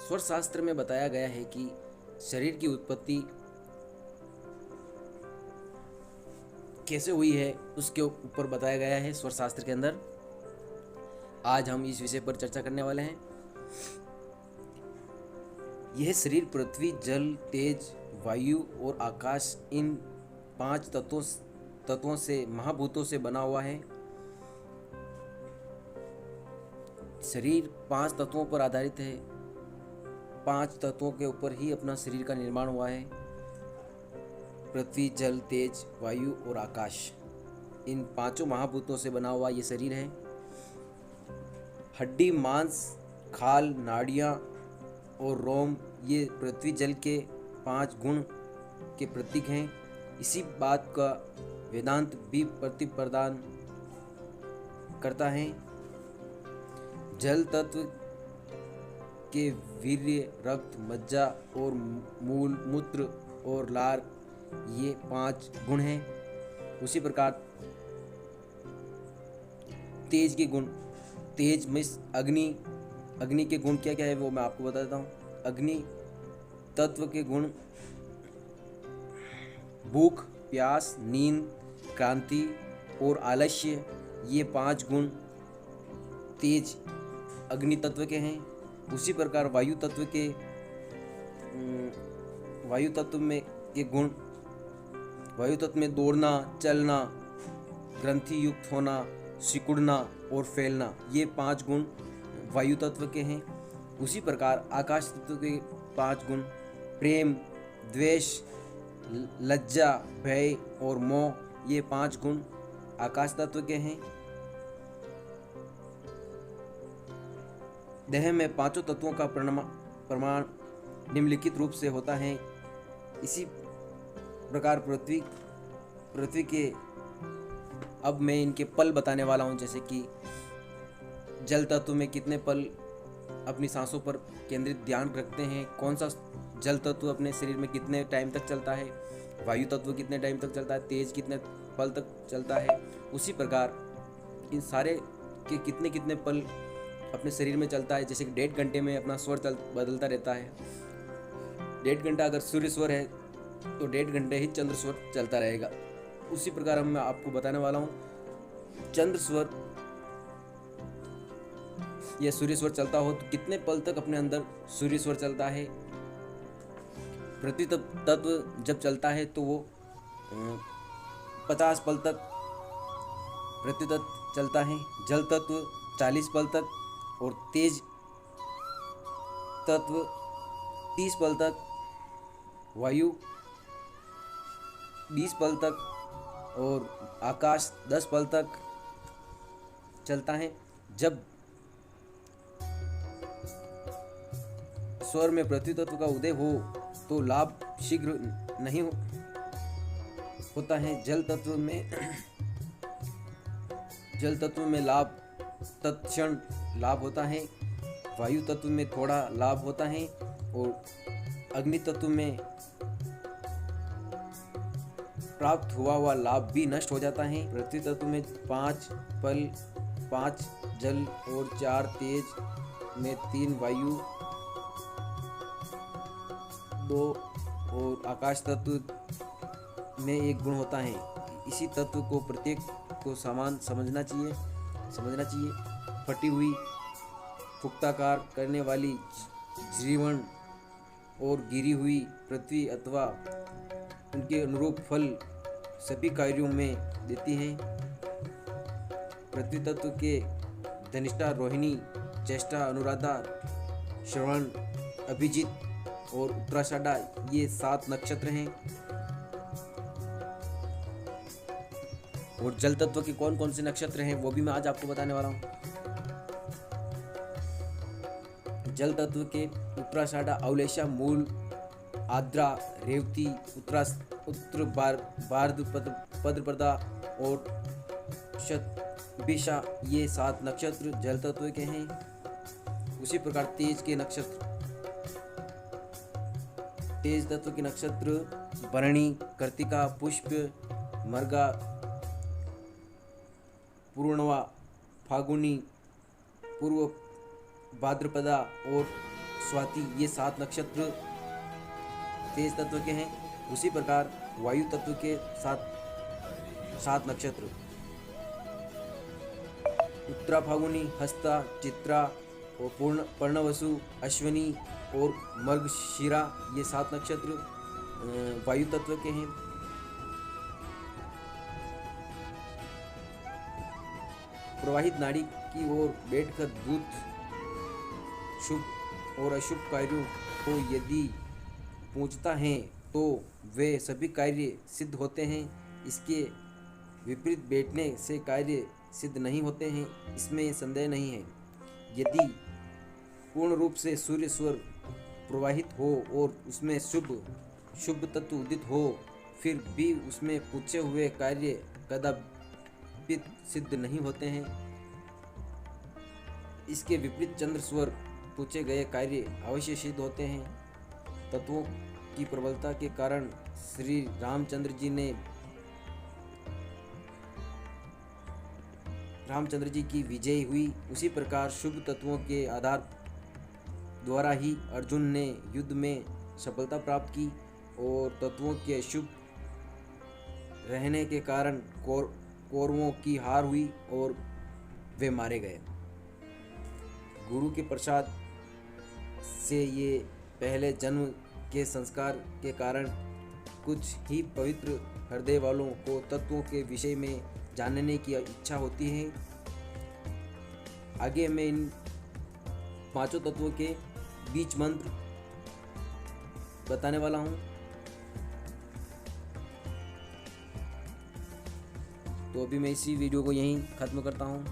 स्वर शास्त्र में बताया गया है कि शरीर की उत्पत्ति कैसे हुई है, उसके ऊपर बताया गया है स्वर शास्त्र के अंदर। आज हम इस विषय पर चर्चा करने वाले हैं। यह शरीर पृथ्वी, जल, तेज, वायु और आकाश, इन 5 तत्वों से, महाभूतों से बना हुआ है। शरीर 5 तत्वों पर आधारित है। 5 तत्वों के ऊपर ही अपना शरीर का निर्माण हुआ है। पृथ्वी, जल, तेज, वायु और आकाश, इन 5 महाभूतों से बना हुआ ये शरीर है। हड्डी, मांस, खाल, नाड़ियाँ और रोम, ये पृथ्वी जल के 5 गुण के प्रतीक हैं। इसी बात का वेदांत भी प्रतिपादन करता है। जल तत्व के वीर्य, रक्त, मज्जा और मूल, मूत्र और लार, ये 5 गुण हैं। उसी प्रकार तेज के गुण, तेज में अग्नि के गुण क्या क्या है वो मैं आपको बता देता हूँ। अग्नि तत्व के गुण भूख, प्यास, नींद, क्रांति और आलस्य, ये 5 गुण तेज अग्नि तत्व के हैं। उसी प्रकार वायु तत्व में के गुण, वायु तत्व में दौड़ना, चलना, ग्रंथि युक्त होना, सिकुड़ना और फैलना, ये 5 गुण वायु तत्व के हैं। उसी प्रकार आकाश तत्व के 5 गुण प्रेम, द्वेष, लज्जा, भय और मोह, ये 5 गुण आकाश तत्व के हैं। देह में 5 तत्वों का प्रमाण निम्नलिखित रूप से होता है। इसी प्रकार पृथ्वी के, अब मैं इनके पल बताने वाला हूँ। जैसे कि जल तत्व में कितने पल अपनी सांसों पर केंद्रित ध्यान रखते हैं, कौन सा जल तत्व अपने शरीर में कितने टाइम तक चलता है, वायु तत्व कितने टाइम तक चलता है, तेज कितने पल तक चलता है। उसी प्रकार इन सारे के कितने कितने पल अपने शरीर में चलता है। जैसे कि 1.5 घंटे में अपना स्वर बदलता रहता है। 1.5 घंटा अगर सूर्य स्वर है तो 1.5 घंटे ही चंद्र स्वर चलता रहेगा। उसी प्रकार मैं आपको बताने वाला हूँ, चंद्र स्वर या सूर्य स्वर चलता हो तो कितने पल तक अपने अंदर सूर्य स्वर चलता है। पृथ्वी तत्व जब चलता है तो वो 50 पल तक पृथ्वी तत्व चलता है। जल तत्व 40 पल तक और तेज तत्व 30 पल तक, वायु 20 पल तक और आकाश 10 पल तक चलता है। जब स्वर में पृथ्वी तत्व का उदय हो तो लाभ शीघ्र नहीं होता है। जल तत्व में लाभ तत्क्षण लाभ होता है। वायु तत्व में थोड़ा लाभ होता है और अग्नि तत्व में प्राप्त हुआ लाभ भी नष्ट हो जाता है। पृथ्वी तत्व में 5 पल, 5 जल और 4 तेज में 3 वायु, 2 और आकाश तत्व में 1 गुण होता है। इसी तत्व को प्रत्येक को समान समझना चाहिए। फटी हुई, फुक्ताकार करने वाली जीवन और गिरी हुई पृथ्वी अथवा उनके अनुरूप फल सभी कार्यों में देती हैं। पृथ्वी तत्व के धनिष्ठा, रोहिणी, ज्येष्ठा, अनुराधा, श्रवण, अभिजीत और उत्तराषाढ़ा, ये 7 नक्षत्र हैं। और जल तत्व के कौन कौन से नक्षत्र हैं वो भी मैं आज आपको बताने वाला हूँ। जल तत्व के उत्तराषाढ़ा, अवलेशा, मूल, आद्रा, रेवती, उत्तर भाद्रपदा और शतभिषा, ये 7 नक्षत्र जल तत्व के हैं। उसी प्रकार तेज तत्व के नक्षत्र भरणी, कृतिका, पुष्प, मर्गा, पूर्णवा, फागुनी, पूर्व भाद्रपदा और स्वाति ये 7 नक्षत्र तेज तत्व के हैं। उसी प्रकार वायु तत्व के 7 नक्षत्र उत्तरा, फाल्गुनी, हस्ता, चित्रा और पर्णवसु, अश्विनी और मृगशिरा ये 7 नक्षत्र वायु तत्व के हैं। प्रवाहित नाड़ी की ओर बैठकर दूत शुभ और अशुभ कार्यों को यदि पूछता है तो वे सभी कार्य सिद्ध होते हैं। इसके विपरीत बैठने से कार्य सिद्ध नहीं होते हैं, इसमें संदेह नहीं है। यदि पूर्ण रूप से सूर्य स्वर प्रवाहित हो और उसमें शुभ तत्व उदित हो, फिर भी उसमें पूछे हुए कार्य कदापि सिद्ध नहीं होते हैं। इसके विपरीत चंद्र स्वर पूछे गए कार्य अवश्य सिद्ध होते हैं। तत्वों की प्रबलता के कारण श्री रामचंद्र जी की विजय हुई। उसी प्रकार शुभ तत्वों के आधार द्वारा ही अर्जुन ने युद्ध में सफलता प्राप्त की और तत्वों के शुभ रहने के कारण कौरवों की हार हुई और वे मारे गए। गुरु के प्रसाद से ये पहले जन्म के संस्कार के कारण कुछ ही पवित्र हृदय वालों को तत्वों के विषय में जानने की इच्छा होती है। आगे मैं इन 5 तत्वों के बीज मंत्र बताने वाला हूँ। तो अभी मैं इसी वीडियो को यहीं ख़त्म करता हूँ।